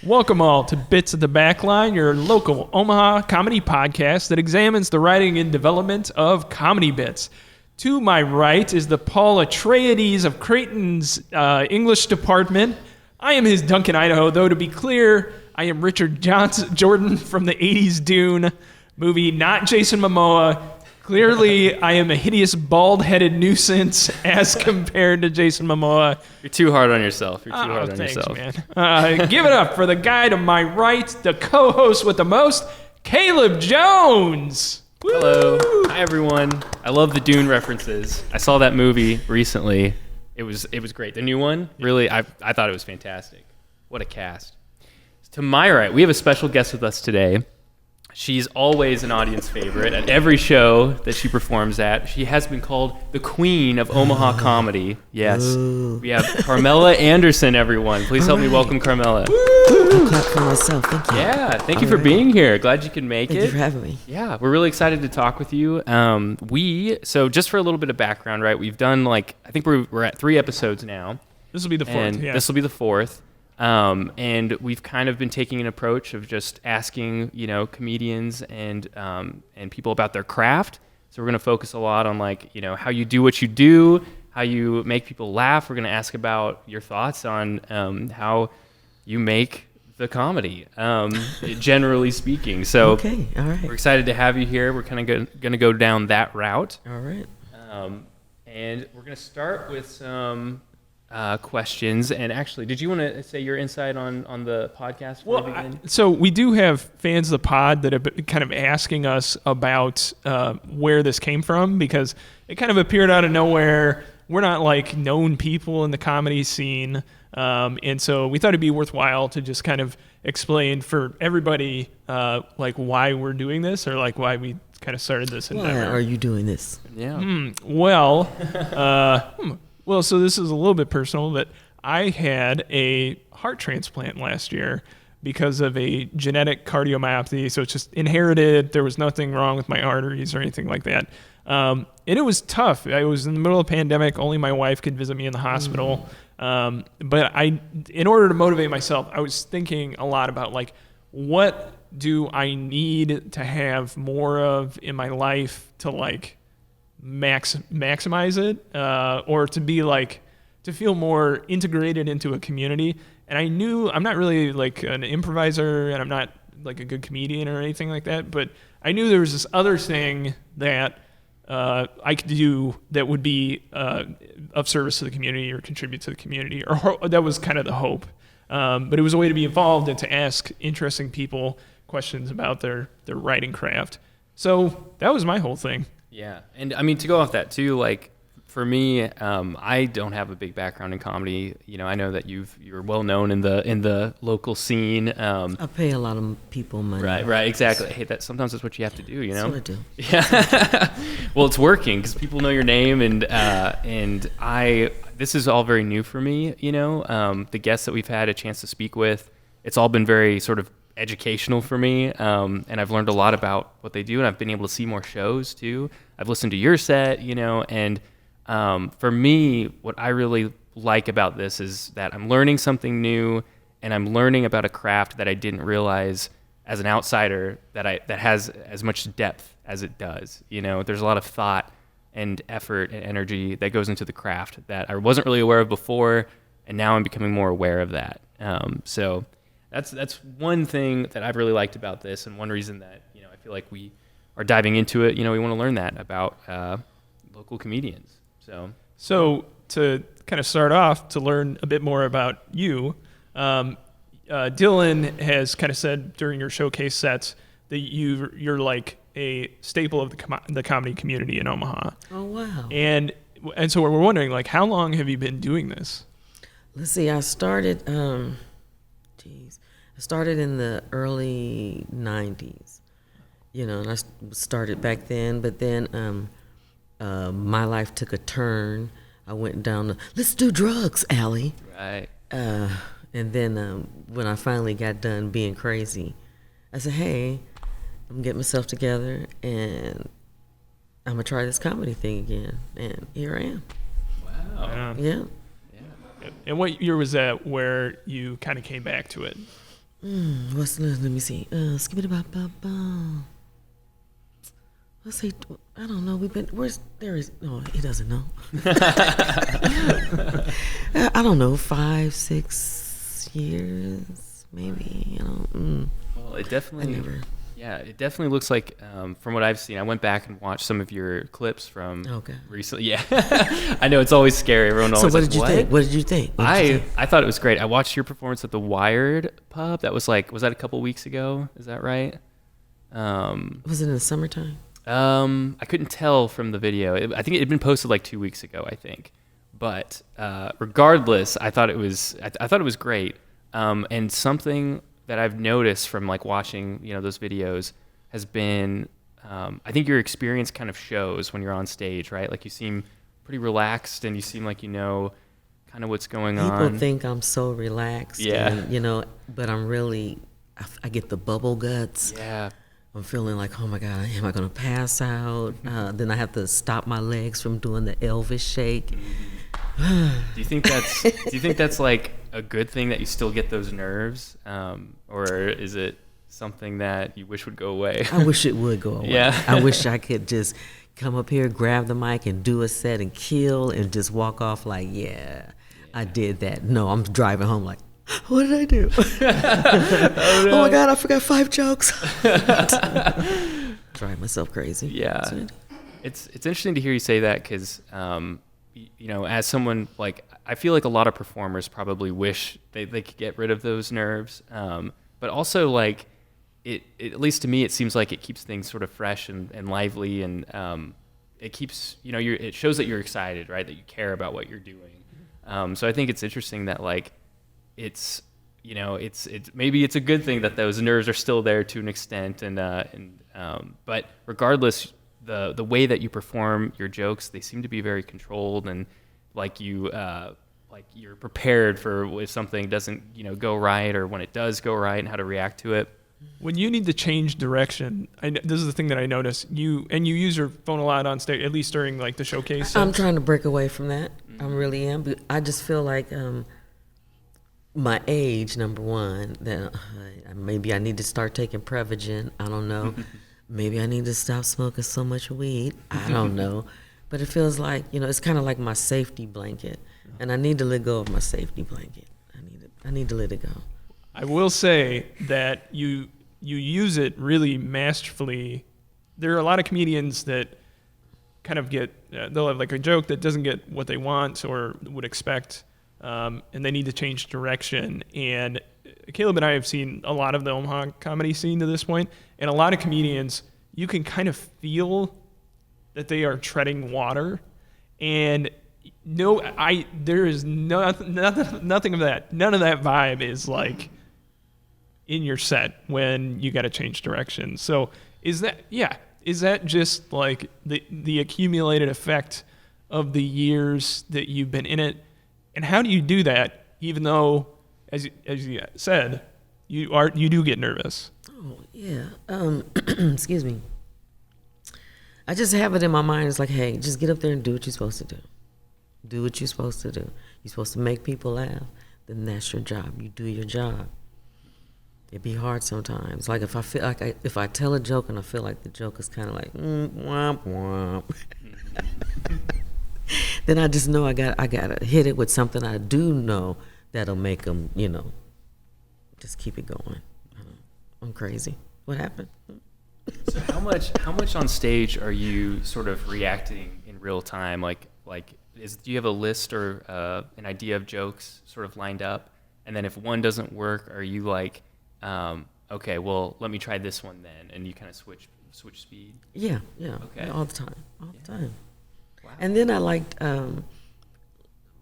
Welcome all to Bits of the Backline, your local Omaha comedy podcast that examines the writing and development of comedy bits. To my right is the Paul Atreides of Creighton's English department. I am his Duncan, Idaho, though to be clear, I am Richard Jordan from the 80s Dune movie, not Jason Momoa. Clearly, I am a hideous, bald-headed nuisance as compared to Jason Momoa. You're too hard on yourself. Thanks, man. Give it up for the guy to my right, the co-host with the most, Caleb Jones. Woo! Hello. Hi, everyone. I love the Dune references. I saw that movie recently. It was great. The new one, really, I thought it was fantastic. What a cast. To my right, we have a special guest with us today. She's always an audience favorite at every show that she performs at. She has been called the Queen of Omaha Comedy. Yes. Ooh. We have Carmella Anderson, everyone. Please help me welcome Carmella. I'll clap for myself. Thank you. Yeah, thank you for being here. Glad you could make it. Thank you for having me. Yeah, we're really excited to talk with you. So just for a little bit of background, right? We've done I think we're at 3 episodes now. This will be the 4th, yeah. This will be the 4th. And we've kind of been taking an approach of just asking, comedians and people about their craft. So we're going to focus a lot on how you do what you do, how you make people laugh. We're going to ask about your thoughts on how you make the comedy, generally speaking. So okay, all right. We're excited to have you here. We're kind of going to go down that route. All right. And we're going to start with some questions. And actually, did you want to say your insight on the podcast? So we do have fans of the pod that have been kind of asking us about where this came from, because it kind of appeared out of nowhere. We're not known people in the comedy scene. And so we thought it'd be worthwhile to just kind of explain for everybody why we're doing this, or why we kind of started this endeavor. Why are you doing this? Yeah. Well, so this is a little bit personal, but I had a heart transplant last year because of a genetic cardiomyopathy. So it's just inherited. There was nothing wrong with my arteries or anything like that. And it was tough. I was in the middle of a pandemic. Only my wife could visit me in the hospital. But in order to motivate myself, I was thinking a lot about what do I need to have more of in my life to maximize it, or to be to feel more integrated into a community. And I knew I'm not really an improviser, and I'm not a good comedian or anything like that, but I knew there was this other thing that I could do that would be of service to the community or contribute to the community, or that was kind of the hope. But it was a way to be involved and to ask interesting people questions about their writing craft. So that was my whole thing. Yeah, and I mean, to go off that too, for me, I don't have a big background in comedy. I know that you're well known in the local scene. I pay a lot of people money. Right, exactly. I hate that. Sometimes that's what you have to do. That's what I do. Yeah. Well, it's working because people know your name, and this is all very new for me. The guests that we've had a chance to speak with, it's all been very sort of educational for me, and I've learned a lot about what they do, and I've been able to see more shows too. I've listened to your set, and for me, what I really like about this is that I'm learning something new, and I'm learning about a craft that I didn't realize as an outsider that has as much depth as it does. There's a lot of thought and effort and energy that goes into the craft that I wasn't really aware of before, and now I'm becoming more aware of that. So that's one thing that I've really liked about this, and one reason that I feel like we are diving into it. We want to learn that about local comedians. So to kind of start off, to learn a bit more about you, Dylan has kind of said during your showcase sets that you're a staple of the comedy community in Omaha. Oh wow! And so we're wondering, how long have you been doing this? Let's see. I started. I started in the early '90s. And I started back then, but then my life took a turn. I went down the let's do drugs alley. Right. And then when I finally got done being crazy, I said, hey, I'm gonna get myself together and I'm gonna try this comedy thing again. And here I am. Wow. Yeah. And what year was that where you kind of came back to it? What's the let me see. Skip it about let's say I don't know. No, he doesn't know. I don't know, 5, 6 years, maybe. Well, it definitely. Yeah, it definitely looks like, from what I've seen, I went back and watched some of your clips from recently. Yeah, I know it's always scary. Everyone always. So what did you think? What did you think? I thought it was great. I watched your performance at the Wired pub. That was that a couple weeks ago? Is that right? Was it in the summertime? I couldn't tell from the video. I think it had been posted like 2 weeks ago, I think. But regardless, I thought it was great. And something that I've noticed from like watching, those videos has been, I think your experience kind of shows when you're on stage, right? Like you seem pretty relaxed and you seem like kind of what's going on. People think I'm so relaxed. Yeah. And, but I'm really, I get the bubble guts. Yeah. I'm feeling like, oh my God, am I going to pass out? Then I have to stop my legs from doing the Elvis shake. Do you think that's like a good thing that you still get those nerves, or is it something that you wish would go away? I wish it would go away. Yeah. I wish I could just come up here, grab the mic, and do a set and kill, and just walk off like, yeah, I did that. No, I'm driving home like, what did I do? Oh my God, I forgot 5 jokes. Drive myself crazy. Yeah, it's interesting to hear you say that because. As someone like, I feel like a lot of performers probably wish they could get rid of those nerves. But also like it, at least to me, it seems like it keeps things sort of fresh and lively. And it keeps, it shows that you're excited, right? That you care about what you're doing. So I think it's interesting that like, it's maybe it's a good thing that those nerves are still there to an extent. But regardless, the way that you perform your jokes, they seem to be very controlled and like you're prepared for if something doesn't go right or when it does go right and how to react to it. When you need to change direction, this is the thing that I notice. You use your phone a lot on stage, at least during like the showcase sets. I'm trying to break away from that. I really am. But I just feel like my age, number one, that maybe I need to start taking Prevagen. I don't know. Maybe I need to stop smoking so much weed. I don't know. But it feels like, it's kind of like my safety blanket. And I need to let go of my safety blanket. I need to let it go. I will say that you use it really masterfully. There are a lot of comedians that kind of they'll have like a joke that doesn't get what they want or would expect, and they need to change direction. And Caleb and I have seen a lot of the Omaha comedy scene to this point, and a lot of comedians, you can kind of feel that they are treading water, and there is nothing of that. None of that vibe is like in your set when you got to change direction. So is that just like the accumulated effect of the years that you've been in it? And how do you do that, even though, as you said, you do get nervous? Oh yeah. Excuse me. I just have it in my mind. It's like, hey, just get up there and do what you're supposed to do. Do what you're supposed to do. You're supposed to make people laugh. Then that's your job. You do your job. It'd be hard sometimes. Like if I feel like if I tell a joke and I feel like the joke is kind of like womp womp, then I just know I gotta hit it with something I do know that'll make them, just keep it going. I'm crazy. What happened? So how much on stage are you sort of reacting in real time? Like do you have a list or an idea of jokes sort of lined up? And then if one doesn't work, are you like, okay, well, let me try this one then, and you kind of switch speed? Yeah. Okay. All the time. Wow. And then I liked,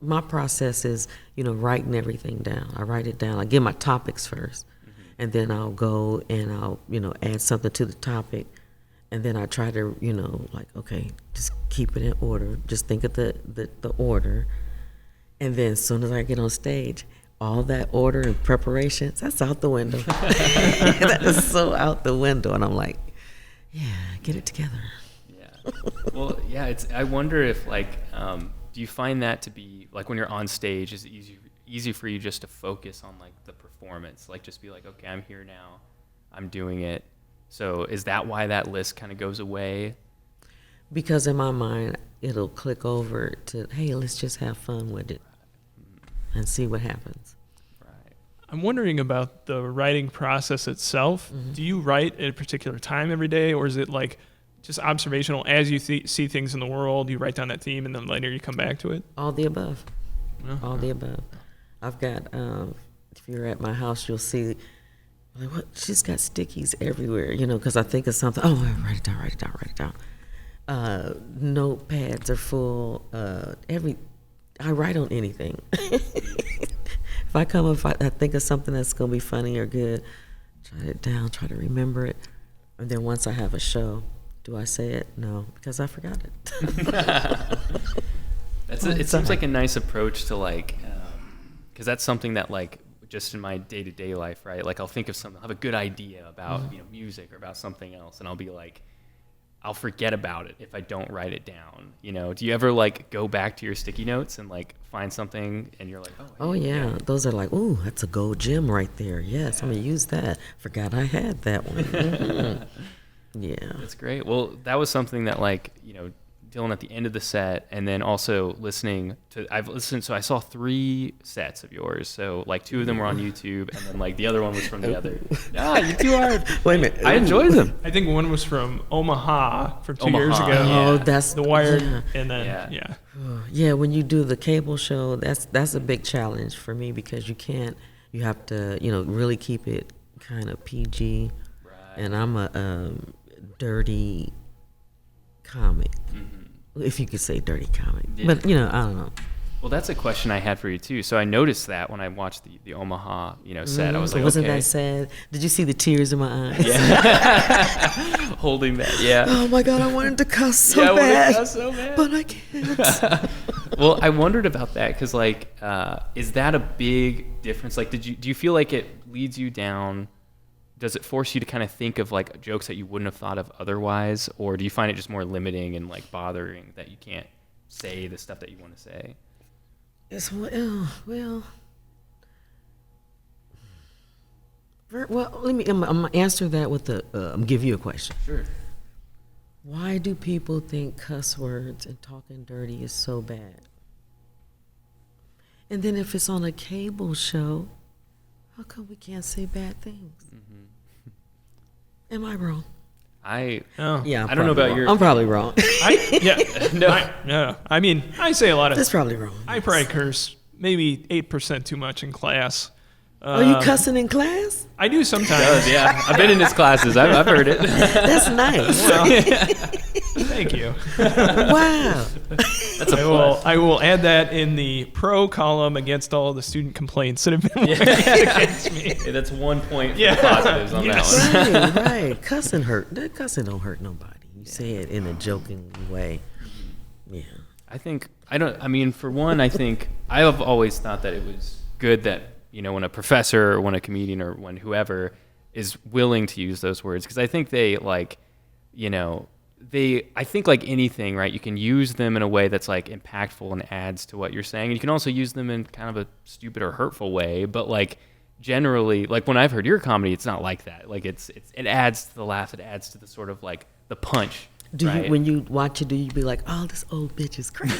my process is, writing everything down. I write it down. I get my topics first, and then I'll go and I'll, add something to the topic, and then I try to, like, okay, just keep it in order. Just think of the order, and then as soon as I get on stage, all that order and preparations, that's out the window. That is so out the window, and I'm like, yeah, get it together. Yeah. Well, yeah. I wonder if like, do you find that to be like when you're on stage, is it easy for you just to focus on like the performance performance, like just be like, okay, I'm here now, I'm doing it. So is that why that list kind of goes away? Because in my mind, it'll click over to, hey, let's just have fun with it and see what happens. Right. I'm wondering about the writing process itself. Mm-hmm. Do you write at a particular time every day, or is it like just observational as you see things in the world, you write down that theme and then later you come back to it? All the above. Yeah. All the above. I've got, if you're at my house, you'll see, like, what? She's got stickies everywhere, because I think of something. Oh, write it down, write it down, write it down. Notepads are full. I write on anything. If I think of something that's going to be funny or good, write it down, try to remember it. And then once I have a show, do I say it? No, because I forgot it. It seems like a nice approach to like, because that's something that like just in my day-to-day life, right? Like I'll think of something, I'll have a good idea about music or about something else, and I'll be like, I'll forget about it if I don't write it down. Do you ever like go back to your sticky notes and like find something and you're like, oh, hey, yeah, those are like, ooh, that's a gold gem right there. Yes, I'm gonna use that. Forgot I had that one. Mm-hmm. Yeah, that's great. Well, that was something that like Dylan at the end of the set, and then also so I saw 3 sets of yours. So like 2 of them were on YouTube, and then like the other one was from the other. You too hard. Wait a minute. I enjoy them. I think one was from Omaha from 2 years ago. Oh, that's The Wired, yeah. and then Yeah, when you do the cable show, that's a big challenge for me because you have to really keep it kind of PG, Right. and I'm a dirty comic. If you could say dirty comic. Yeah. But, I don't know. Well, that's a question I had for you, too. So I noticed that when I watched the Omaha, set. I was like, Wasn't okay. that sad? Did you see the tears in my eyes? Yeah. Holding that, yeah. Oh, my God, I wanted to cuss so I wanted to bad. cuss so bad. But I can't. Well, I wondered about that because, like, is that a big difference? Like, do you feel like it leads you down? Does it force you to kind of think of like jokes that you wouldn't have thought of otherwise, or do you find it just more limiting and like bothering that you can't say the stuff that you want to say? It's, well, I'm gonna answer that with give you a question. Sure. Why do people think cuss words and talking dirty is so bad? And then if it's on a cable show, how come we can't say bad things? Am I wrong? I don't know about your. I'm probably wrong. No. I mean, I say a lot of. That's probably wrong. I probably curse maybe 8% too much in class. Are you cussing in class? I do sometimes. Yeah, I've been in his classes. I've heard it. That's nice. Thank you. Wow. That's a plus. I will add that in the pro column against all the student complaints that have been against me. Yeah, that's 1 point for the positives on that one. Right. Cussing hurt. That cussing don't hurt nobody. You say it in a joking way. Yeah. For one, I think I have always thought that it was good that, when a professor or when a comedian or when whoever is willing to use those words, because I think they like, I think like anything, right, you can use them in a way that's like impactful and adds to what you're saying. And you can also use them in kind of a stupid or hurtful way, but like generally, like when I've heard your comedy, it's not like that. Like it adds to the laugh, it adds to the sort of like the punch. Do right? you, when you watch it, do you be like, oh, this old bitch is crazy?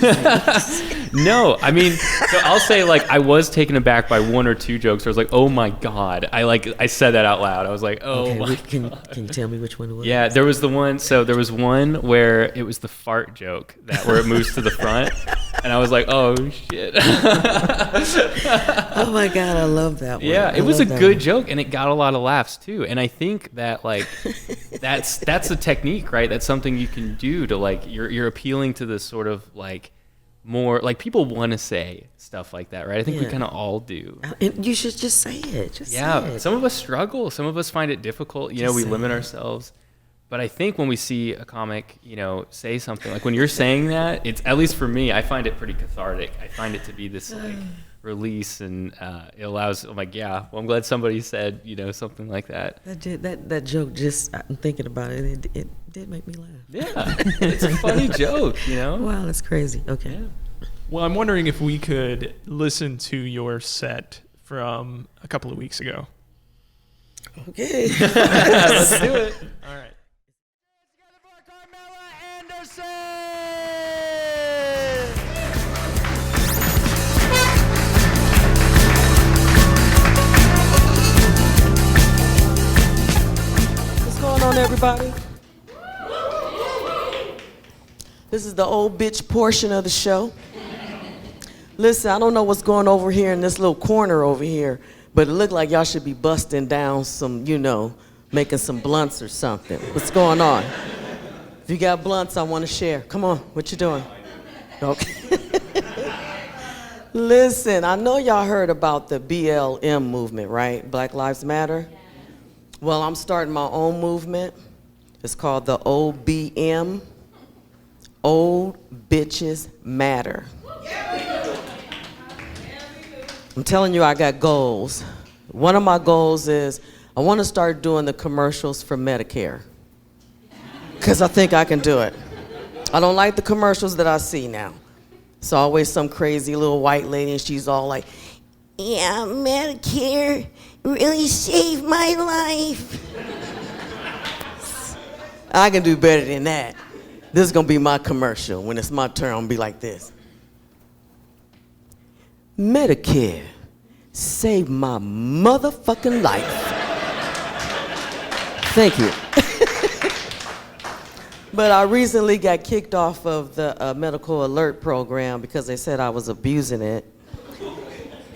No, so I'll say like I was taken aback by 1 or 2 jokes where I was like, oh my God. I said that out loud. I was like, oh okay, my can God. you tell me which one it was? Yeah, there was one where it was the fart joke where it moves to the front. And I was like, oh shit. Oh my God, I love that one. Yeah, it was a good joke and it got a lot of laughs too. And I think that like that's a technique, right? That's something you can do to like you're appealing to this sort of like more like people want to say stuff like that, right? I think we kind of all do. And you should just say it. Say it. Some of us struggle. Some of us find it difficult. We limit ourselves. But I think when we see a comic, say something like when you're saying that, it's at least for me, I find it pretty cathartic. I find it to be this like release, and it allows. I'm like, yeah. Well, I'm glad somebody said, something like that. That joke. Just I'm thinking about it. It did make me laugh. Yeah, it's a funny joke. Wow, that's crazy. Okay. Yeah. Well, I'm wondering if we could listen to your set from a couple of weeks ago. Okay. Let's do it. All right. Carmella Anderson! What's going on, everybody? This is the old bitch portion of the show. Listen, I don't know what's going over here in this little corner over here, but it looked like y'all should be busting down some, making some blunts or something. What's going on? If you got blunts, I want to share. Come on, what you doing? Okay. Listen, I know y'all heard about the BLM movement, right? Black Lives Matter. Well, I'm starting my own movement. It's called the OBM. Old Bitches Matter. I'm telling you, I got goals. One of my goals is I want to start doing the commercials for Medicare. Because I think I can do it. I don't like the commercials that I see now. It's always some crazy little white lady and she's all like, yeah, Medicare really saved my life. I can do better than that. This is gonna be my commercial. When it's my turn, I'm gonna be like this. Medicare saved my motherfucking life. Thank you. But I recently got kicked off of the medical alert program because they said I was abusing it.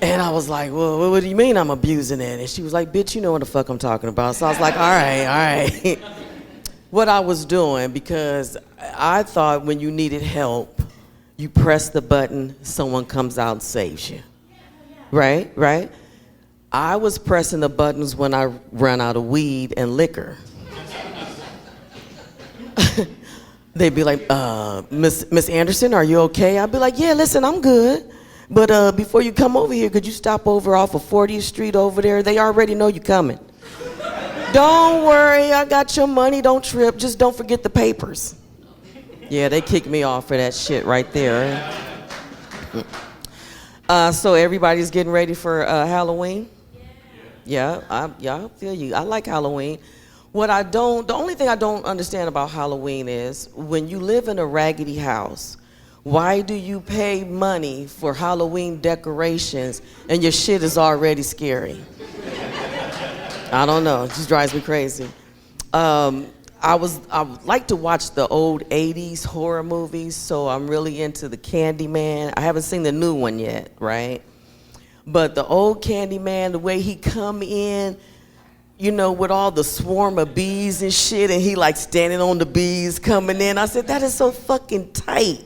And I was like, well, what do you mean I'm abusing it? And she was like, bitch, you know what the fuck I'm talking about. So I was like, all right. What I was doing, because I thought when you needed help, you press the button, someone comes out and saves you. Right? I was pressing the buttons when I ran out of weed and liquor. They'd be like, Miss Anderson, are you okay? I'd be like, yeah, listen, I'm good. But before you come over here, could you stop over off of 40th Street over there? They already know you're coming. Don't worry, I got your money, don't trip, just don't forget the papers. Yeah, they kicked me off for that shit right there. So everybody's getting ready for Halloween? Yeah, I feel you. I like Halloween. The only thing I don't understand about Halloween is when you live in a raggedy house, why do you pay money for Halloween decorations and your shit is already scary? I don't know, it just drives me crazy. I would like to watch the old 80s horror movies, so I'm really into the Candyman. I haven't seen the new one yet, right? But the old Candyman, the way he come in, with all the swarm of bees and shit, and he like standing on the bees coming in. I said, that is so fucking tight.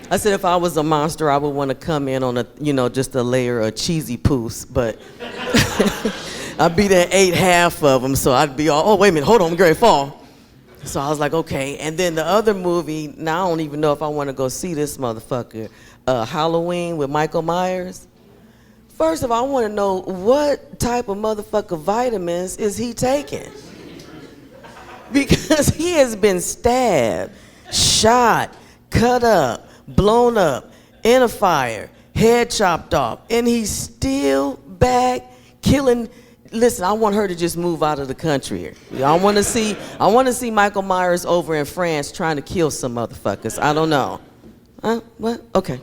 I said, if I was a monster, I would want to come in on just a layer of cheesy poos, but I'd be there, ate half of them, so I'd be all, oh, wait a minute, hold on, I'm going to fall. So I was like, okay. And then the other movie, now I don't even know if I want to go see this motherfucker, Halloween with Michael Myers. First of all, I want to know what type of motherfucker vitamins is he taking? Because he has been stabbed, shot, cut up, blown up, in a fire, head chopped off, and he's still back killing. Listen, I want her to just move out of the country here. I want to see Michael Myers over in France trying to kill some motherfuckers. I don't know. Huh? What? Okay.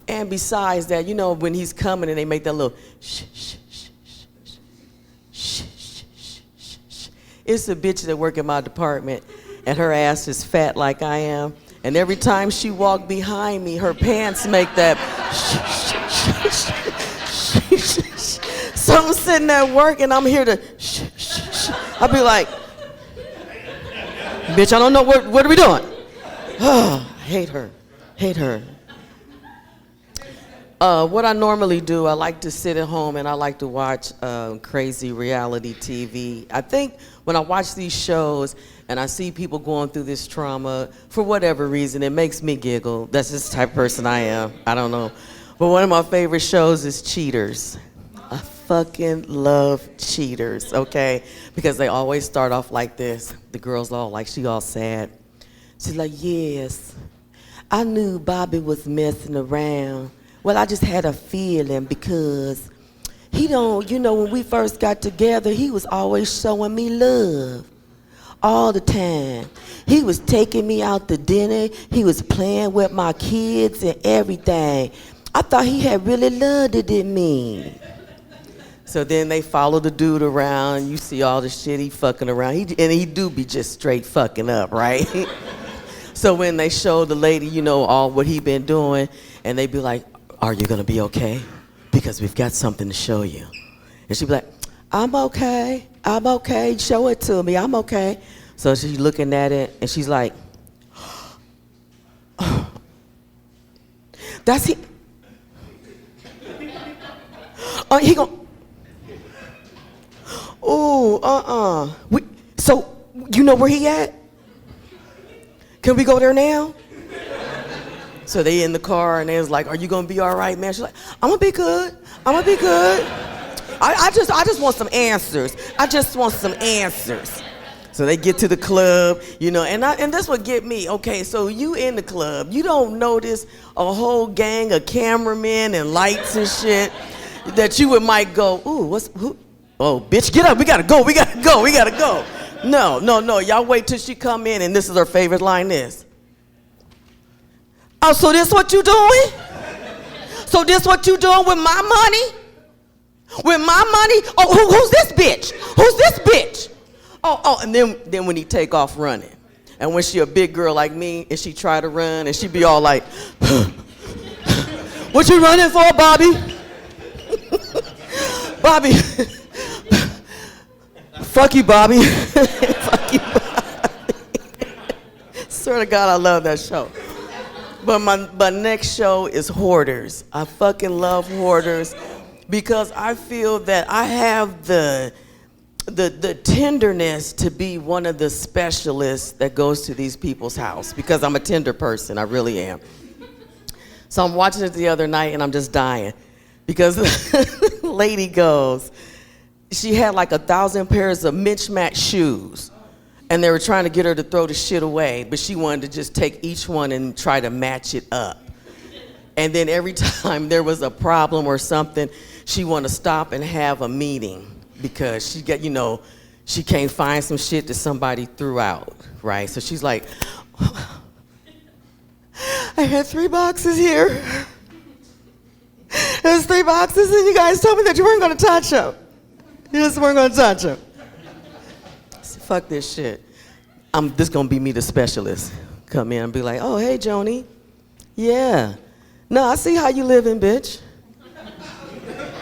And besides that, when he's coming and they make that little shh, shh, shh, shh, shh, shh, shh, shh, shh, shh. It's a bitch that work in my department, and her ass is fat like I am. And every time she walk behind me, her pants make that shh, shh, shh, shh, shh, shh. So I'm sitting at work and I'm here to shh, shh, shh. I'll be like, bitch, I don't know, what are we doing? Oh, hate her. What I normally do, I like to sit at home and I like to watch crazy reality TV. I think when I watch these shows and I see people going through this trauma, for whatever reason, it makes me giggle. That's just the type of person I am. I don't know. But one of my favorite shows is Cheaters. I fucking love Cheaters, okay? Because they always start off like this. The girl's all like, she all sad. She's like, yes, I knew Bobby was messing around Well, I just had a feeling because he don't, when we first got together, he was always showing me love all the time. He was taking me out to dinner. He was playing with my kids and everything. I thought he had really loved it in me. So then they follow the dude around. You see all the shit he fucking around. He do be just straight fucking up, right? So when they show the lady, all what he been doing, and they be like, are you gonna be okay? Because we've got something to show you. And she be like, I'm okay. Show it to me. I'm okay. So she's looking at it, and she's like, that's he. Oh, he gon'. Oh, So, you know where he at? Can we go there now? So they in the car, and they was like, are you gonna be all right, man? She's like, I'm gonna be good. I just want some answers. So they get to the club, and this would get me. Okay, so you in the club, you don't notice a whole gang of cameramen and lights and shit that you might go, ooh, who? Oh, bitch, get up, we gotta go. No, y'all wait till she come in, and this is her favorite line, this. Oh, so this what you doing? So this what you doing with my money? With my money? Oh, who's this bitch? Oh, and then when he take off running, and when she a big girl like me, and she try to run, and she be all like, what you running for, Bobby? Bobby. Fuck you, Bobby. Fuck you, Bobby. Swear to God, I love that show. But my next show is Hoarders. I fucking love Hoarders because I feel that I have the tenderness to be one of the specialists that goes to these people's house because I'm a tender person. I really am. So I'm watching it the other night and I'm just dying because the lady goes, she had like 1,000 pairs of mismatched shoes. And they were trying to get her to throw the shit away, but she wanted to just take each one and try to match it up. And then every time there was a problem or something, she wanted to stop and have a meeting because she she can't find some shit that somebody threw out, right? So she's like, I had 3 boxes here. There's 3 boxes, and you guys told me that you weren't gonna touch them. You just weren't gonna touch them. Fuck this shit. This gonna be me, the specialist. Come in and be like, oh, hey, Joni. Yeah. No, I see how you living, bitch.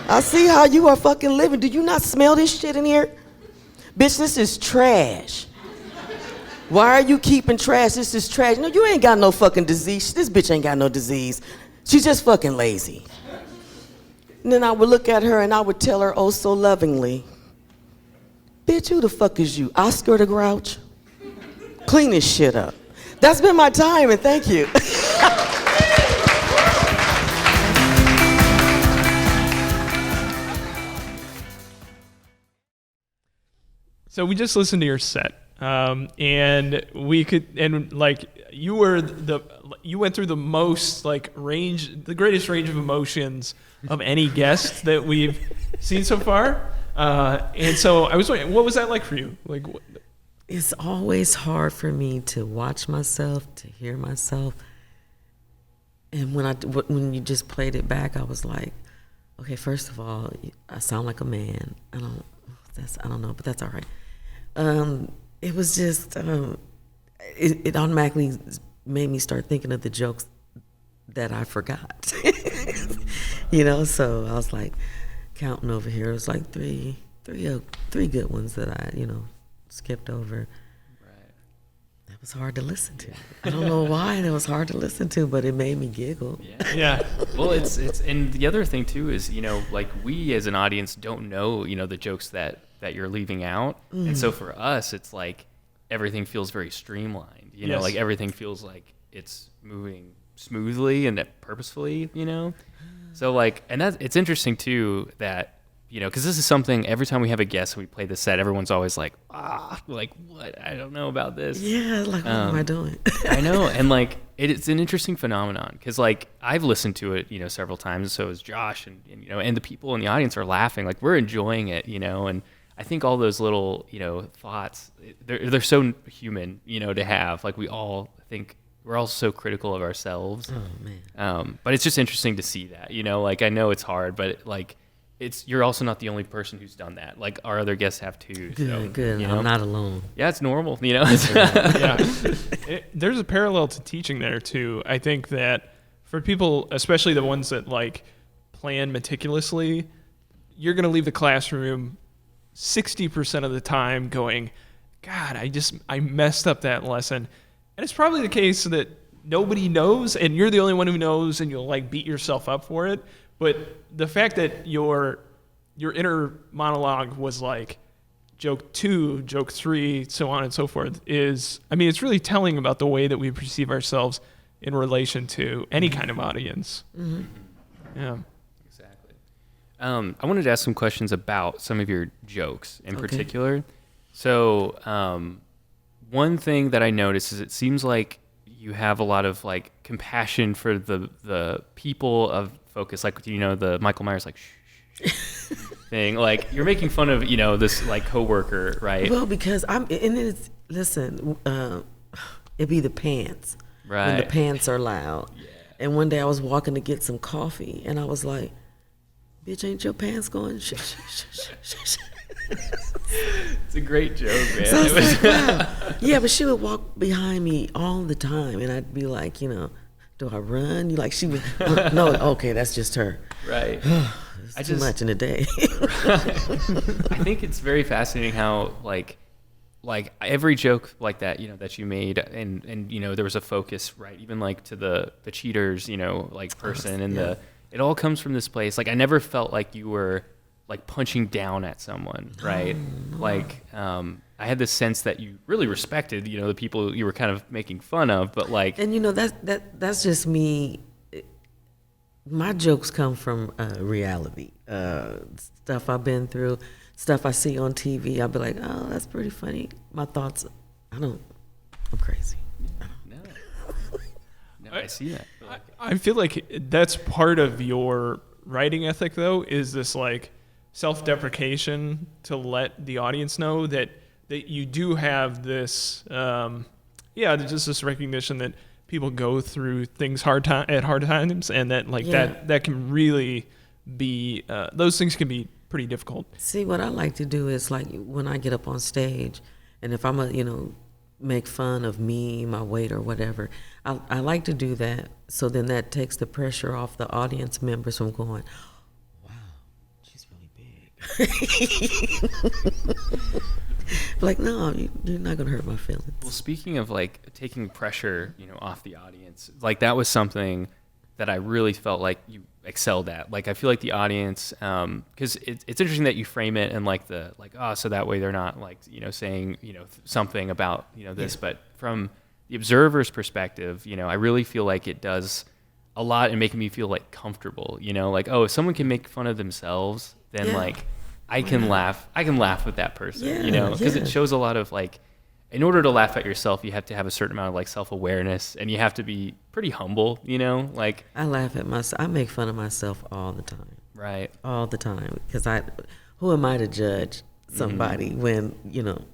I see how you are fucking living. Do you not smell this shit in here? Bitch, this is trash. Why are you keeping trash? This is trash. No, you ain't got no fucking disease. This bitch ain't got no disease. She's just fucking lazy. And then I would look at her and I would tell her, oh, so lovingly, bitch, who the fuck is you? Oscar the Grouch? Clean this shit up. That's been my time, and thank you. So we just listened to your set, and you went through the most the greatest range of emotions of any guest that we've seen so far. And so I was wondering, what was that like for you? It's always hard for me to watch myself, to hear myself. And when you just played it back, I was like, okay, first of all, I sound like a man. I don't know, but that's all right. It was just, it automatically made me start thinking of the jokes that I forgot. So I was like counting over here. It was like three good ones that I, skipped over. Right. That was hard to listen to. I don't know why it was hard to listen to, but it made me giggle. Yeah. Well, it's and the other thing too is, we as an audience don't know, the jokes that you're leaving out. And so for us, it's like everything feels very streamlined, Yes. like everything feels like it's moving smoothly and purposefully, So and it's interesting too that because this is something every time we have a guest and we play this set, everyone's always like, like what? I don't know about this. Yeah, like what am I doing? I know, and like it's an interesting phenomenon because like I've listened to it, several times, and so has Josh, and and the people in the audience are laughing, like we're enjoying it, and I think all those little thoughts, they're so human, to have. Like we all think. We're all so critical of ourselves. Oh man. But it's just interesting to see that, like I know it's hard, but like you're also not the only person who's done that. Like our other guests have too. Good. I'm not alone. Yeah, it's normal, Yeah. There's a parallel to teaching there too. I think that for people, especially the ones that like plan meticulously, you're going to leave the classroom 60% of the time going, God, I messed up that lesson. And it's probably the case that nobody knows, and you're the only one who knows, and you'll like beat yourself up for it. But the fact that your inner monologue was like joke 2, joke 3, so on and so forth it's really telling about the way that we perceive ourselves in relation to any kind of audience. Mm-hmm. Yeah. Exactly. I wanted to ask some questions about some of your jokes in particular. So, one thing that I noticed is it seems like you have a lot of like compassion for the people of focus, like the Michael Myers like shh thing. Like you're making fun of this like coworker, right? Well, because it'd be the pants. Right. When the pants are loud. Yeah. And one day I was walking to get some coffee, and I was like, "Bitch, ain't your pants going?" Shh, shh, shh, shh, shh. It's a great joke, man. So I was like, wow. Yeah, but she would walk behind me all the time, and I'd be like, do I run? She would, no, okay, that's just her. Right. It's too much in a day. I think it's very fascinating how like every joke like that, that you made, and there was a focus, right? Even like to the cheaters, like person, and it all comes from this place. Like I never felt like you were like punching down at someone, right? No. Like I had this sense that you really respected, the people you were kind of making fun of, but like, and that's just me. My jokes come from reality, stuff I've been through, stuff I see on TV. I'll be like, oh, that's pretty funny. My thoughts, I'm crazy. No, I see that. I feel like that's part of your writing ethic, though, is this like self-deprecation to let the audience know that you do have this, just this recognition that people go through things at hard times, and that that can really be those things can be pretty difficult. See, what I like to do is like when I get up on stage, and if I'm make fun of me, my weight, or whatever, I like to do that. So then that takes the pressure off the audience members from going, like, no, you're not gonna hurt my feelings. Well, speaking of like taking pressure, off the audience, like that was something that I really felt like you excelled at. Like I feel like the audience, because it's interesting that you frame it in like so that way they're not like saying something about this, but from the observer's perspective, I really feel like it does a lot in making me feel like comfortable. Like, oh, if someone can make fun of themselves, then like I can laugh with that person, because it shows a lot of like, in order to laugh at yourself, you have to have a certain amount of like self-awareness, and you have to be pretty humble, like I laugh at myself. I make fun of myself all the time. Right. All the time, because who am I to judge somebody when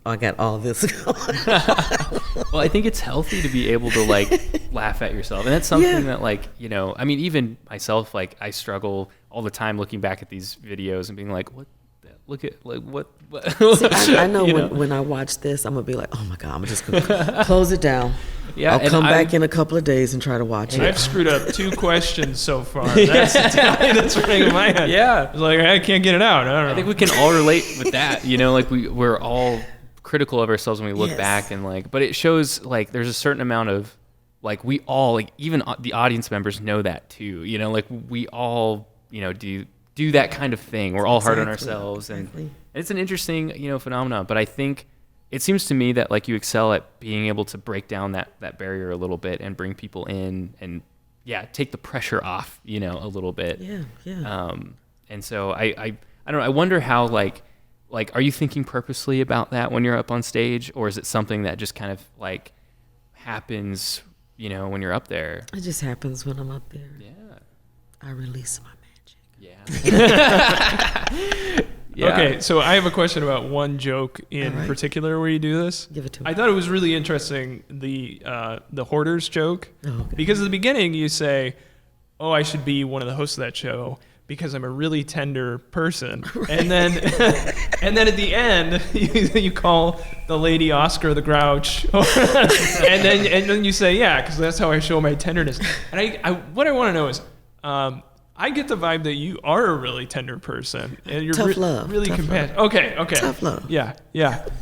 I got all this going on? Well, I think it's healthy to be able to like laugh at yourself, and that's something that like even myself, like I struggle all the time looking back at these videos and being like, what? Look at like what? See, I know when I watch this, I'm gonna be like, oh my god, I'm just gonna close it down. Yeah, I'll come back in a couple of days and try to watch it. I've screwed up 2 questions so far. That's running in my head. Yeah, it's like I can't get it out. I don't know. I think we can all relate with that. Like we're all critical of ourselves when we look back, and like, but it shows like there's a certain amount of like we all like even the audience members know that too. Like we all do that kind of thing. We're all hard on ourselves, and it's an interesting phenomenon. But I think it seems to me that like you excel at being able to break down that barrier a little bit and bring people in, and take the pressure off a little bit. Yeah. And so I I don't know. I wonder how like are you thinking purposely about that when you're up on stage, or is it something that just kind of like happens, when you're up there? It just happens when I'm up there. Yeah. I release my magic. Yeah. Yeah. Okay, so I have a question about one joke in particular where you do this. Give it to me. I thought it was really interesting, the Hoarders Joke. Oh, okay. Because at the beginning you say, oh, I should be one of the hosts of that show because I'm a really tender person. Right. And then at the end, you call the lady Oscar the Grouch. and then you say, yeah, because that's how I show my tenderness. And what I want to know is, I get the vibe that you are a really tender person, and you're really compassionate. Okay. Tough love. Yeah.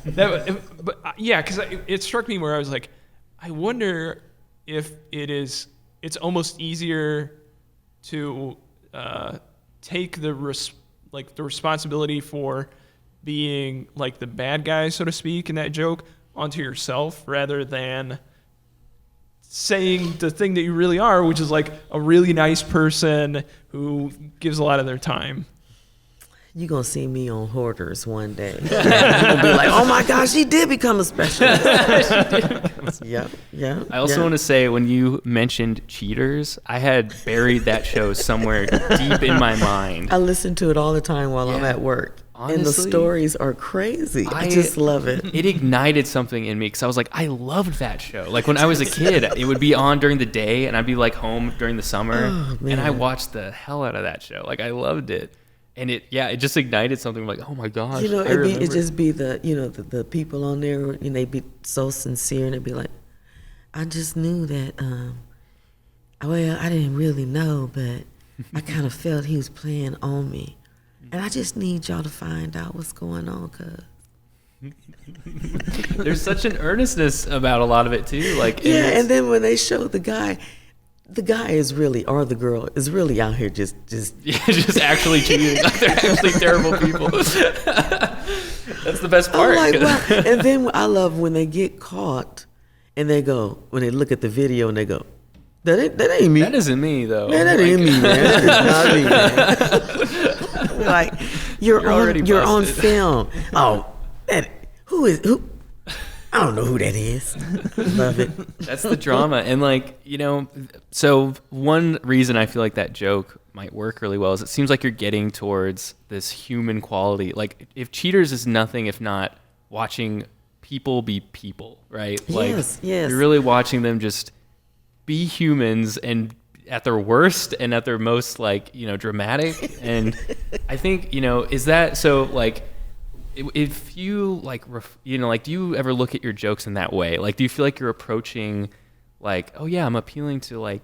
Because it struck me where I was like, I wonder if it's almost easier to take the responsibility for being like the bad guy, so to speak, in that joke onto yourself rather than saying the thing that you really are, which is like a really nice person who gives a lot of their time. You're going to see me on Hoarders one day. You're going to be like, oh my gosh, she did become a specialist. Yeah. I also want to say, when you mentioned Cheaters, I had buried that show somewhere deep in my mind. I listen to it all the time while I'm at work. Honestly, and the stories are crazy. I just love it. It ignited something in me because I was like, I loved that show. Like when I was a kid, it would be on during the day and I'd be like home during the summer. Oh, and I watched the hell out of that show. Like I loved it. And it just ignited something like, oh my gosh. It just be the people on there, and they be so sincere, and it'd be like, I just knew that, I didn't really know, but I kind of felt he was playing on me. And I just need y'all to find out what's going on, cuz. There's such an earnestness about a lot of it too. Like and then when they show the guy is really, or the girl is really out here just actually cheating. Like they're actually terrible people. That's the best part. I'm like, wow. And then I love when they get caught and they go, when they look at the video and they go, that ain't me. That isn't me though. Man, that ain't me, man. That is not me, man. Like you're on film. Oh, who? I don't know who that is. Love it. That's the drama. And so one reason I feel like that joke might work really well is it seems like you're getting towards this human quality. Like if Cheaters is nothing if not watching people be people, right? Yes. You're really watching them just be humans and at their worst and at their most dramatic. And I think, is that so if you do you ever look at your jokes in that way? Like, do you feel like you're approaching oh yeah, I'm appealing to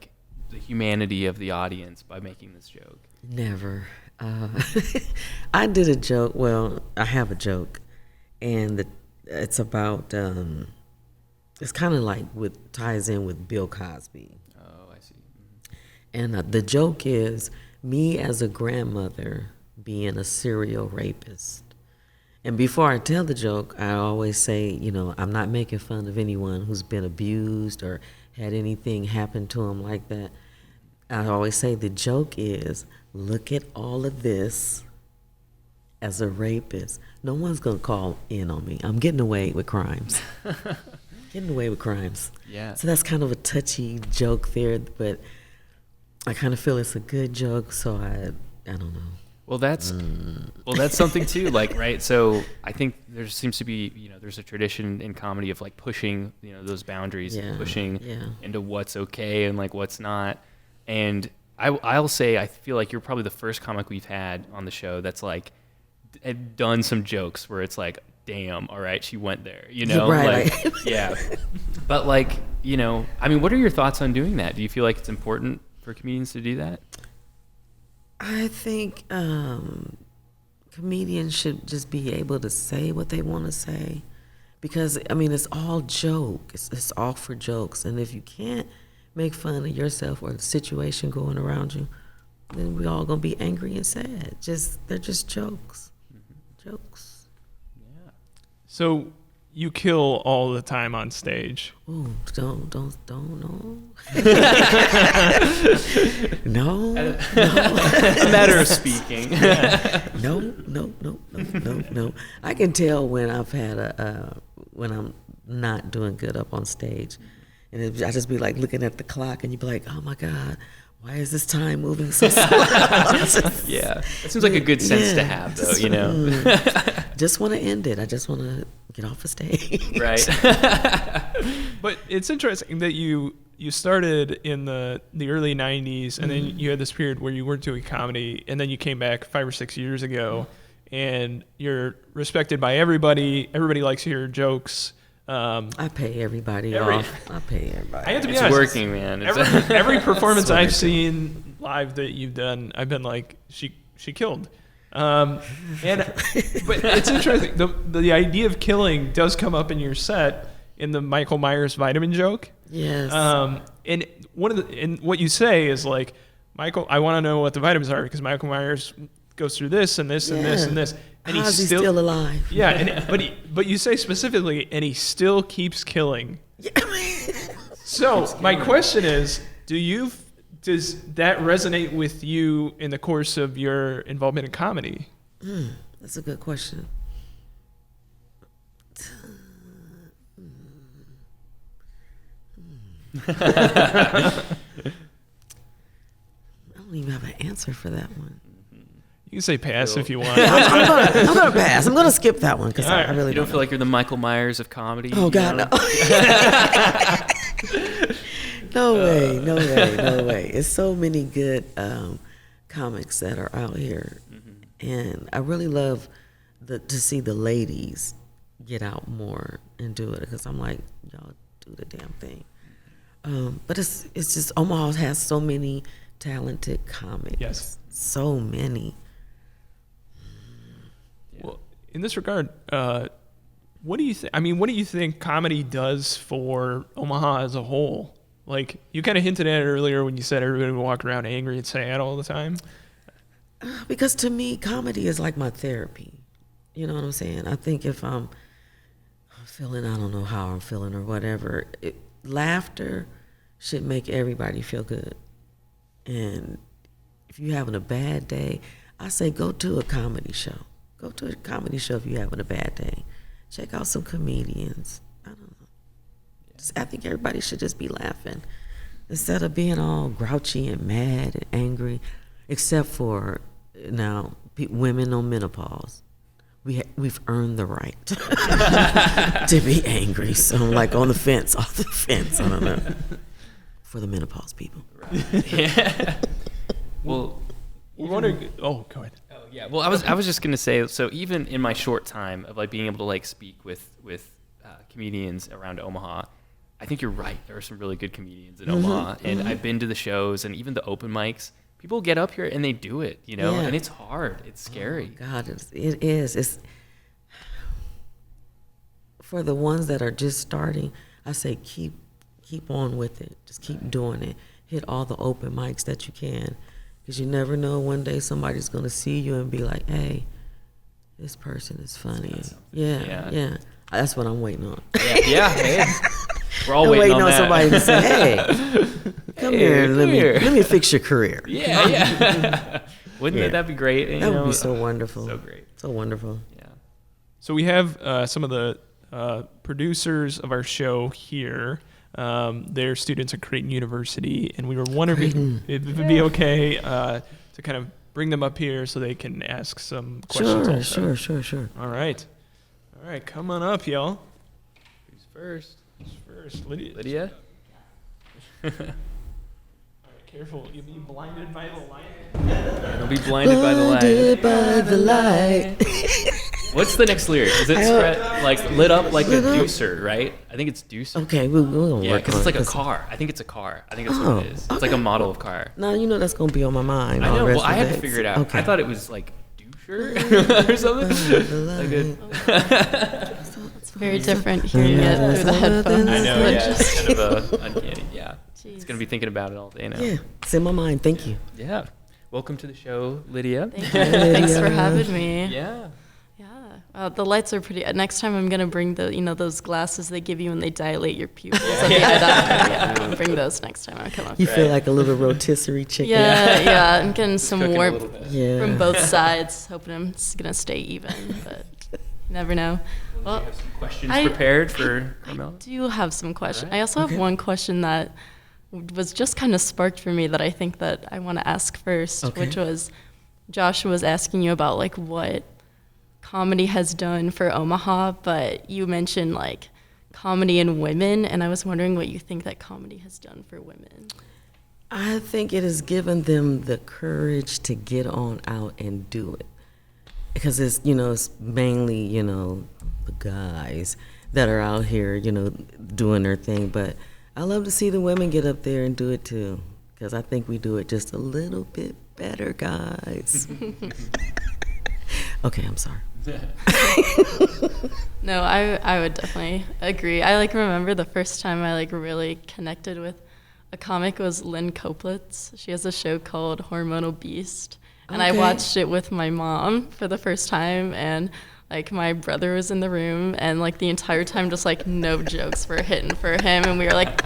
the humanity of the audience by making this joke? Never. I did a joke. Well, I have a joke, and it's about. It's kind of ties in with Bill Cosby. Oh, I see. And the joke is me as a grandmother being a serial rapist. And before I tell the joke, I always say, I'm not making fun of anyone who's been abused or had anything happen to them like that. I always say the joke is, look at all of this as a rapist. No one's going to call in on me. I'm getting away with crimes. Yeah. So that's kind of a touchy joke there, but I kind of feel it's a good joke, so I don't know. Well, that's something too, right? So I think there seems to be, there's a tradition in comedy of pushing, those boundaries, pushing into what's okay and what's not. And I'll say, I feel like you're probably the first comic we've had on the show that's had done some jokes where it's damn, all right, she went there, Right. Yeah. But what are your thoughts on doing that? Do you feel like it's important for comedians to do that? I think comedians should just be able to say what they want to say, because it's all joke. It's all for jokes, and if you can't make fun of yourself or the situation going around you, then we all gonna be angry and sad. They're just jokes. Jokes. So you kill all the time on stage. Ooh, don't know. No. A matter of speaking. No. I can tell when I've had when I'm not doing good up on stage. And I just be like looking at the clock and you be like, oh my God, why is this time moving so slow? Yeah. That seems like a good sense to have, though, you know? Just want to end it. I just want to get off the stage. Right. But it's interesting that you started in the early 90s, and then you had this period where you weren't doing comedy, and then you came back 5 or 6 years ago, and you're respected by everybody. Everybody likes your jokes. I pay everybody off. I pay everybody. I have to be It's honest. working, man. Every performance I've seen live that you've done, I've been like, she killed. But it's interesting. The idea of killing does come up in your set in the Michael Myers vitamin joke. Yes. And what you say is like, Michael, I want to know what the vitamins are because Michael Myers goes through this and this and this and this, and How is he still alive? Yeah, but you say specifically, and he still keeps killing. Yeah. So my question is, does that resonate with you in the course of your involvement in comedy? That's a good question. I don't even have an answer for that one. You can say pass if you want. I'm gonna pass. I'm gonna skip that one because I really You don't feel like you're the Michael Myers of comedy? Oh God, know? no. No way. It's so many good comics that are out here, and I really love to see the ladies get out more and do it because I'm like, y'all do the damn thing. But it's just Omaha has so many talented comics. Yes. So many. Well, in this regard, what do you think? I mean, what do you think comedy does for Omaha as a whole? Like, you kind of hinted at it earlier when you said everybody would walk around angry and sad all the time. Because to me, comedy is like my therapy. You know what I'm saying? I think if I'm feeling, I don't know how I'm feeling or whatever, laughter should make everybody feel good. And if you're having a bad day, I say go to a comedy show. Go to a comedy show if you're having a bad day. Check out some comedians. I don't know. I think everybody should just be laughing instead of being all grouchy and mad and angry, except for now women on menopause. We've earned the right to be angry. So I'm like on the fence, off the fence. I don't know. For the menopause people. Right. Yeah. Well, Go ahead. Oh yeah. Well, I was just gonna say. So even in my short time of like being able to like speak with comedians around Omaha, I think you're right. There are some really good comedians in Omaha, and I've been to the shows and even the open mics. People get up here and they do it, you know, and it's hard. It's scary. Oh God, it is. It's for the ones that are just starting. I say keep on with it. Just keep doing it. Hit all the open mics that you can. Because you never know, one day somebody's going to see you and be like, hey, this person is funny. Yeah. That's what I'm waiting on. Yeah. Hey. We're all I'm waiting on that. somebody to say, hey, come here, let me fix your career. Yeah. Wouldn't that be great? You That know? would be so wonderful. So great. So wonderful. Yeah. So we have some of the producers of our show here. They're students at Creighton University, and we were wondering if it would be okay to kind of bring them up here so they can ask some questions. Sure. All right, come on up, y'all. Who's first? Lydia. All right, careful, you'll be blinded by the light. Don't be blinded by the light. Blinded by the light. What's the next lyric? Is it like lit up like a deucer, right? I think it's deucer. Okay, we're gonna Yeah, work because on it's like it, a car. I think it's a car. I think that's what it is. It's like a model of car. Now you know that's gonna be on my mind. I all know. the rest Well, I of had the to day. figure it out. Okay. I thought it was like doucher or something. Like It's very different hearing it through the headphones. I know. than Yeah, just- it's kind of uncanny. Yeah. Jeez. It's gonna be thinking about it all day now. Yeah, it's in my mind. Thank you. Yeah. Welcome to the show, Lydia. Thank you. Thanks for having me. Yeah. Yeah. The lights are pretty. Next time I'm gonna bring those glasses they give you when they dilate your pupils at the eye doctor. Yeah, I'm gonna bring those next time I come up. You feel like a little rotisserie chicken. Yeah. I'm getting some Cooking a warmth little bit. Yeah. from both sides, hoping I'm gonna stay even, but you never know. Well, Do you have some questions I- prepared for Carmela? I do have some questions. Alright. I also have one question that was just kind of sparked for me that I think that I want to ask first, Okay. which was Joshua was asking you about like what comedy has done for Omaha, but you mentioned like comedy and women, and I was wondering what you think that comedy has done for women. I think it has given them the courage to get on out and do it. Because it's, it's mainly, the guys that are out here, doing their thing. But I love to see the women get up there and do it too. Because I think we do it just a little bit better, guys. Okay, I'm sorry. No, I would definitely agree. I remember the first time I really connected with a comic was Lynn Coplitz. She has a show called Hormonal Beast, and I Okay. watched it with my mom for the first time, and my brother was in the room, and the entire time just no jokes were hitting for him, and we were like,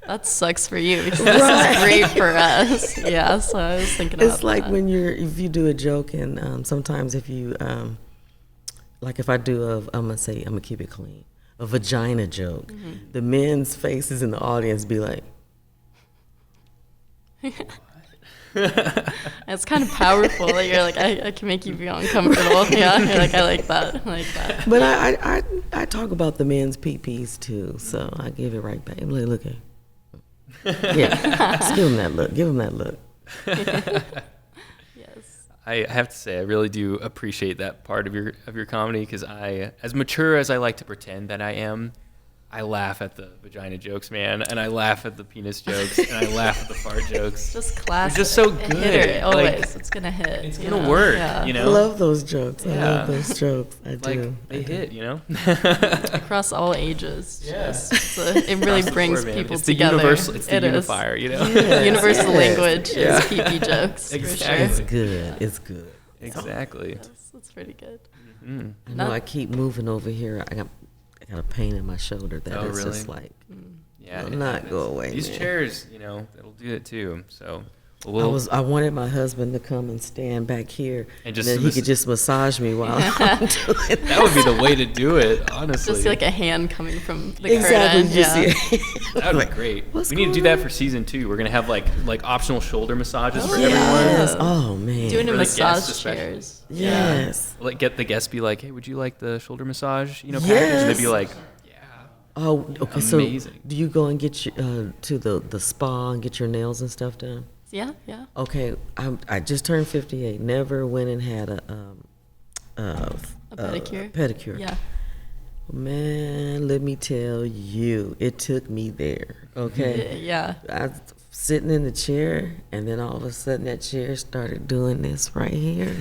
that sucks for you because this is great for us. Yeah, so I was thinking about It's like that. when if you do a joke, and sometimes if you, if I do I'm gonna keep it clean, a vagina joke, the men's faces in the audience be like, It's kind of powerful that you're I can make you feel uncomfortable. Yeah, you're I like that. I like that. but I talk about the men's PPs too, so I give it right back. I'm like, look at, yeah, just give him that look. Give him that look. Yes. I have to say, I really do appreciate that part of your comedy because as mature as I like to pretend that I am, I laugh at the vagina jokes, man, and I laugh at the penis jokes, and I laugh at the fart jokes. Just classic. They're just so It good. hit her, always. Like, It's gonna hit. it's you gonna know? work, Yeah. you I know? love those jokes. I Yeah. love those jokes. I do. They hit, you know? Across all ages. Yeah. It really Across the brings board, man. people it's the together. Universal, it's the It is. unifier, you know? Yes, Universal yes. language Yeah. is pee jokes Exactly. It's good. It's good. Exactly. That's pretty good. Mm. I know. I keep moving over here. I got a pain in my shoulder that Oh, is just really? like. Yeah. Will it not happens. go away, These man. chairs, that'll do it too. So I wanted my husband to come and stand back here, And just then he could just massage me while I'm doing it. that would be the way to do it, honestly. Just a hand coming from the Exactly. curtain. You Yeah. see it. That would be great. What's We need to do going that for season 2. We're gonna have like optional shoulder massages for yeah. everyone. Yes. Oh man. Doing For a the guests massage especially. chairs. Yes. Like get the guests be like, hey, would you like the shoulder massage? Package. And Yes. they'd be like, yeah. Oh, okay. Amazing. So, do you go and get to the spa and get your nails and stuff done? Yeah, yeah. Okay, I just turned 58. Never went and had a pedicure? pedicure. Yeah. Man, let me tell you, it took me there. Okay. Yeah. I was sitting in the chair, and then all of a sudden that chair started doing this right here.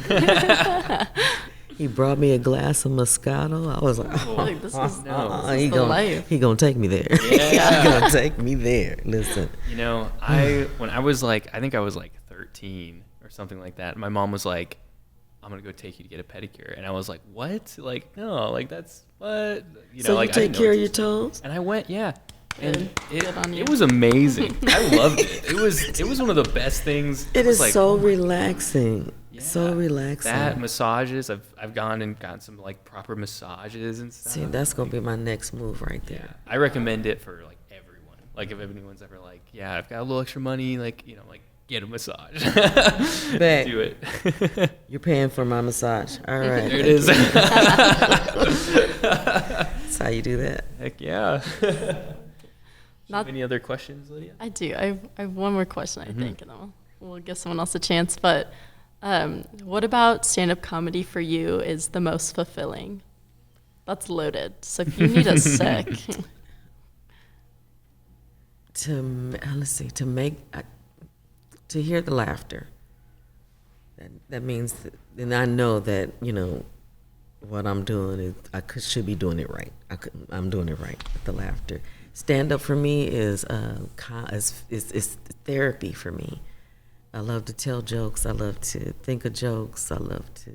He brought me a glass of Moscato. I was like, Like, this is, no. this is the life. he gonna take me there. Yeah. He gonna take me there. Listen. When I was I think I was 13 or something like that. My mom was like, I'm gonna go take you to get a pedicure, and I was like, what? No, that's what? So I you didn't take know care what of to your say. toes? And I went, yeah. And Good on you. it was amazing. I loved it. It was one of the best things. It was is so relaxing. So yeah, relaxing. That massages. I've gone and gotten some proper massages and stuff. See, that's gonna be my next move right Yeah, there. I recommend it for everyone. If anyone's ever yeah, I've got a little extra money, get a massage. Bet. Do it. You're paying for my massage. All right. There it is. That's how you do that. Heck yeah. Not- Any other questions, Lydia? I do. I have one more question, I think, and then we'll give someone else a chance. But what about stand-up comedy for you is the most fulfilling? That's loaded. So if you need a sec, To hear the laughter. That means and I know that what I'm doing is should be doing it right. I'm doing it right with the laughter. Stand up for me is therapy for me. I love to tell jokes. I love to think of jokes. I love to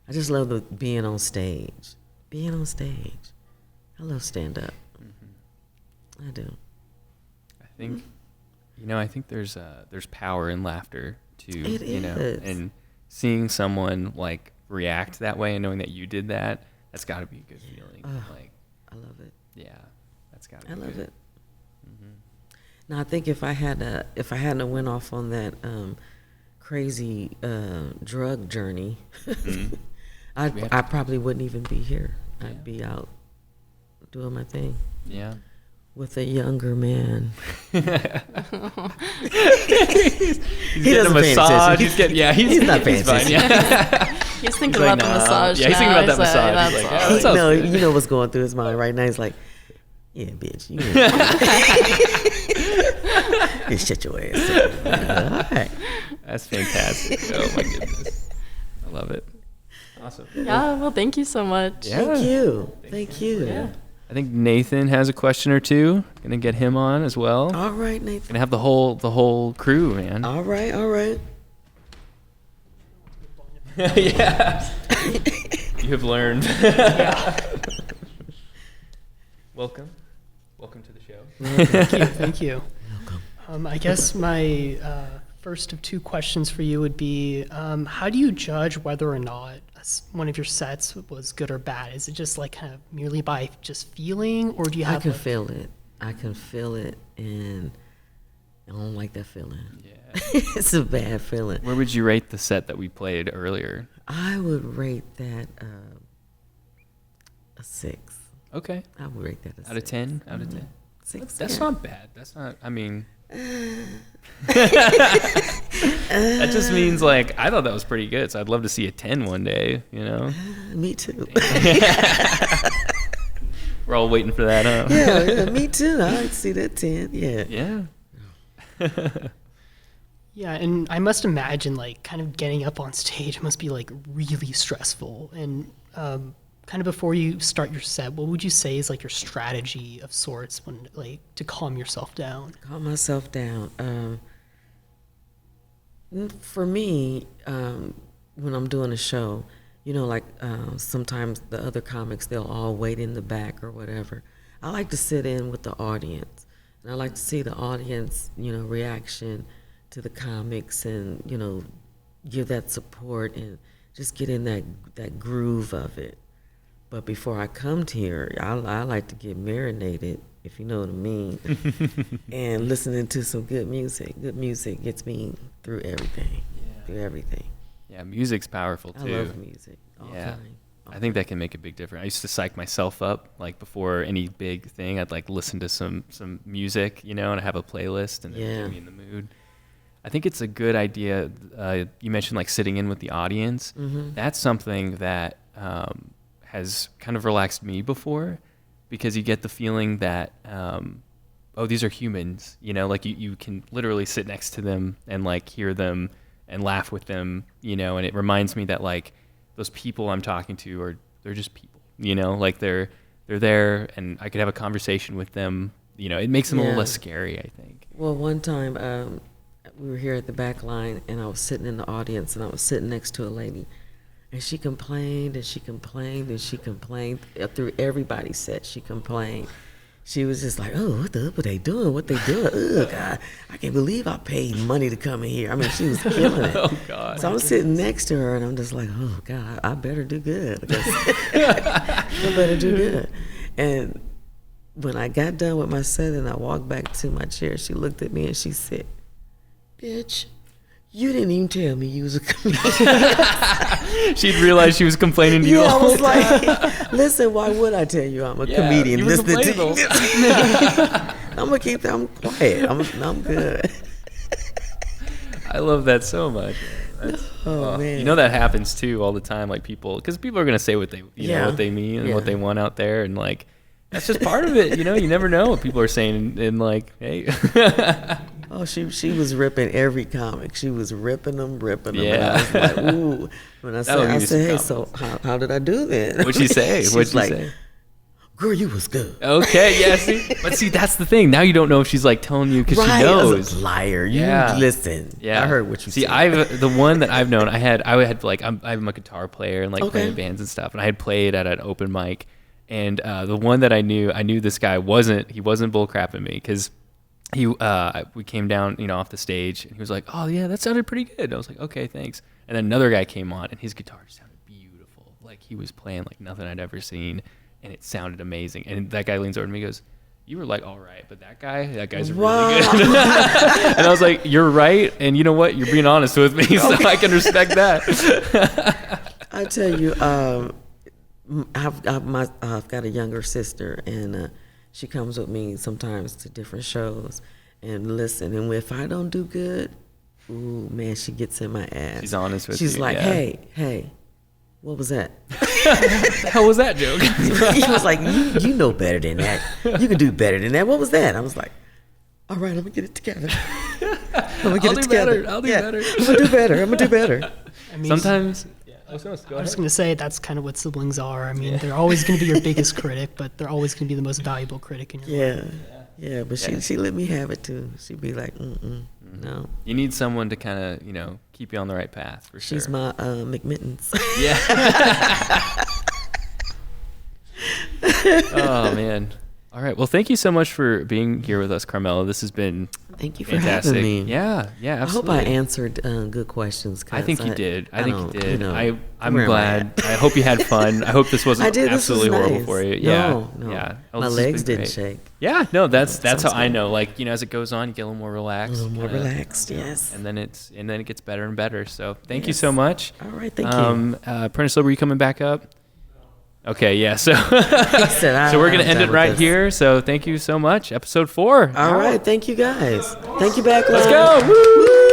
I just love being on stage. Being on stage. I love stand up. I do. I think, I think there's power in laughter too. It is. And seeing someone like react that way and knowing that you did that, that's got to be a good feeling. Like, I love it. yeah, that's got to be I love good. it. Now I think if I hadn't went off on that crazy drug journey, I probably wouldn't even be here. I'd be out doing my thing. Yeah. With a younger man. He's getting a massage. He's not paying fine. attention. Yeah. He's thinking about the massage. Yeah, he's thinking about that now, so massage. He's that's like, all. yeah, that sounds good. You know what's going through his mind right now. He's like, yeah, bitch, you just shut your ass up. All right. That's fantastic. Oh my goodness. I love it. Awesome. Yeah, well, thank you so much. Yeah. Thank you. Yeah. I think Nathan has a question or two. Gonna get him on as well. All right, Nathan. Gonna have the whole crew, man. All right. Yeah. You have learned. Welcome to the show. Thank you. I guess my first of two questions for you would be, how do you judge whether or not one of your sets was good or bad? Is it just like kind of merely by just feeling, or do you have? I can feel it. And I don't like that feeling. Yeah. It's a bad feeling. Where would you rate the set that we played earlier? I would rate that a 6. Okay. I would rate that a 6. Out of 10? Out of 10? 6. That's yeah. not bad. That's not, I mean. That just means like, I thought that was pretty good. So I'd love to see a 10 one day, Me too. We're all waiting for that, huh? Yeah, me too. I like to see that 10. Yeah. Yeah. Yeah, and I must imagine like kind of getting up on stage must be like really stressful. And kind of before you start your set, what would you say is like your strategy of sorts when like to calm yourself down? Calm myself down. For me, when I'm doing a show, sometimes the other comics, they'll all wait in the back or whatever. I like to sit in with the audience. And I like to see the audience, reaction to the comics and, give that support and just get in that groove of it. But before I come to here, I like to get marinated, if you know what I mean, and listening to some good music. Good music gets me through everything. Yeah, music's powerful too. I love music. All kind. I think that can make a big difference. I used to psych myself up, like before any big thing, I'd like listen to some music, and I have a playlist and it get me in the mood. I think it's a good idea. You mentioned like sitting in with the audience. Mm-hmm. That's something that has kind of relaxed me before, because you get the feeling that, these are humans, like you can literally sit next to them and like hear them and laugh with them, and it reminds me that like those people I'm talking to they're just people, like they're there and I could have a conversation with them, it makes them a little less scary, I think. Well, one time we were here at the Backline and I was sitting in the audience and I was sitting next to a lady and she complained and she complained and she complained through everybody's set. She complained. She was just like, oh, what are they doing? What they doing? Oh, God, I can't believe I paid money to come in here. I mean, she was killing it. Oh, God. So I'm sitting next to her, and I'm just like, oh, God, I better do good. I better do good. And when I got done with my set and I walked back to my chair, she looked at me and she said, bitch, you didn't even tell me you was a comedian. She'd realized she was complaining to you all I was the time. like, listen, why would I tell you I'm a comedian? You were complaining the whole time. I'm gonna keep that. I'm quiet. I'm good. I love that so much. Man. That happens too all the time. Like because people are gonna say what they, know what they mean and what they want out there, and like that's just part of it. You never know what people are saying, and like, hey. Oh, she was ripping every comic. She was ripping them. Yeah. And I was like, ooh. When I said, hey, so how did I do then? What'd she say? She's What'd she like, say? girl, you was good. Okay, yeah, see, that's the thing. Now you don't know if she's like telling you because Right, she I was knows. a liar. You Yeah. listen. Yeah, I heard what you see, said. the one that I've known, I had like I'm a guitar player and like Okay. playing bands and stuff, and I had played at an open mic, and the one that I knew this guy wasn't bull crapping me because we came down off the stage and he was like, oh yeah, that sounded pretty good. And I was like, okay, thanks. And then another guy came on and his guitar sounded beautiful, like he was playing like nothing I'd ever seen, and it sounded amazing. And that guy leans over to me and goes, you were like all right, but that guy's really good. And I was like, you're right, and you know what, you're being honest with me, so I can respect that. I tell you, I've got a younger sister, and she comes with me sometimes to different shows. And listen, and if I don't do good, ooh man, she gets in my ass. She's honest with you. She's like, yeah. hey, what was that? What the hell was that joke? He was like, you know better than that. You can do better than that. What was that? I was like, all right, I'm gonna get it together. I'll do better. I'm gonna do better. I mean, Sometimes. I was just going to say that's kind of what siblings are. I mean, they're always going to be your biggest critic, but they're always going to be the most valuable critic in your life. Yeah, but she let me have it too. She'd be like, no. You need someone to kind of, keep you on the right path for sure. She's my McMittens. Yeah. Oh, man. All right. Well, thank you so much for being here with us, Carmella. This has been Thank you for fantastic. having me. Yeah, absolutely. I hope I answered good questions. I think you did. I think you did. I'm where am I glad. at? I hope you had fun. I hope this wasn't absolutely horrible nice. for you. No. Yeah. Oh, My this has legs been didn't great. shake. Yeah, no, that's how sounds I good. know. Like, as it goes on, you get a little more relaxed. A little more kinda, relaxed, yes. And then it gets better and better. So thank you Yes. so much. All right, thank you. Apprentice Lib, are you coming back up? Okay, yeah. So, He said, so we're gonna I'm end done it with right this. here. So thank you so much. Episode 4. All right, thank you guys. Thank you, Backline. Let's go. Woo!